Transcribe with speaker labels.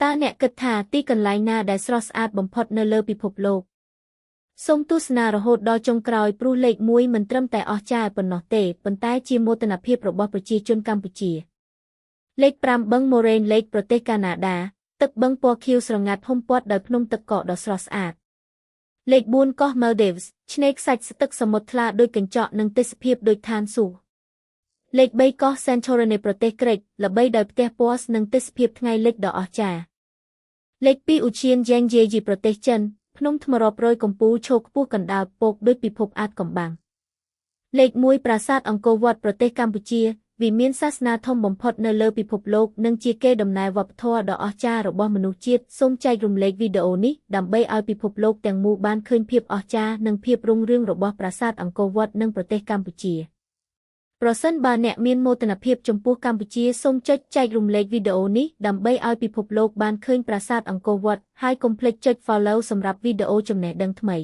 Speaker 1: ตาเนี่ยกึศថាទីកន្លែងណាដែលស្រស់ស្អាតបំផុតនៅលើពិភពលោកសូមទស្សនារហូតដល់ចុងក្រោយព្រោះលេខ1មិនត្រឹមតែអស្ចារ្យប៉ុណ្ណោះទេប៉ុន្តែជាមោទនភាពរបស់ប្រជាជនកម្ពុជាលេខ5បឹង Moraine Lake ប្រទេសកាណាដាទឹកបឹងពណ៌ខៀវស្រងាត់ហ៊ុមព័ទ្ធដោយភ្នំទឹកកកដ៏ស្រស់ស្អាតលេខ4កោះ Maldives ឆ្នេរខ្សាច់ទឹកសមុទ្រថ្លាដូចកញ្ចក់និងទេសភាពដូចឋានសួគ៌លេខ3កោះ Santorini ប្រទេសក្រិកល្បីដោយផ្ទះពណ៌និងទេសភាពថ្ងៃលិចដ៏អស្ចារ្យលេខ2ឧទ្យាន Yangtze ប្រទេសចិនភ្នំថ្មរាប់រយកំពូលឈរខ្ពស់កណ្ដាលពកដោយពិភពអាថ៌កំបាំងលេខ1ប្រាសាទអង្គរវត្តប្រទេសកម្ពុជាវាមានសាសនាធំបំផុតនៅលើពិភពលោកនិងជាកេរដំណែលវប្បធម៌ដ៏អស្ចារ្យរបស់មនុស្សជាតិសូមចែករំលែកវីដេអូនេះដើម្បីឲ្យពិភពលោកទាំងមូលបានឃើញភាពអស្ចារ្យនិងភាពរុងរឿងរបស់ប្រាសាទអង្គរវត្តនិងប្រទេសកម្ពុជាប្រសិនបើអ្នកមានមោទនភាពចំពោះកម្ពុជាសូមចុចចែករំលែកវីដេអូនេះដើម្បីឲ្យពិភពលោកបានឃើញប្រាសាទអង្គរវត្តហើយកុំភ្លេចចុច Follow សម្រាប់វីដេអូចំណេះដឹងថ្មី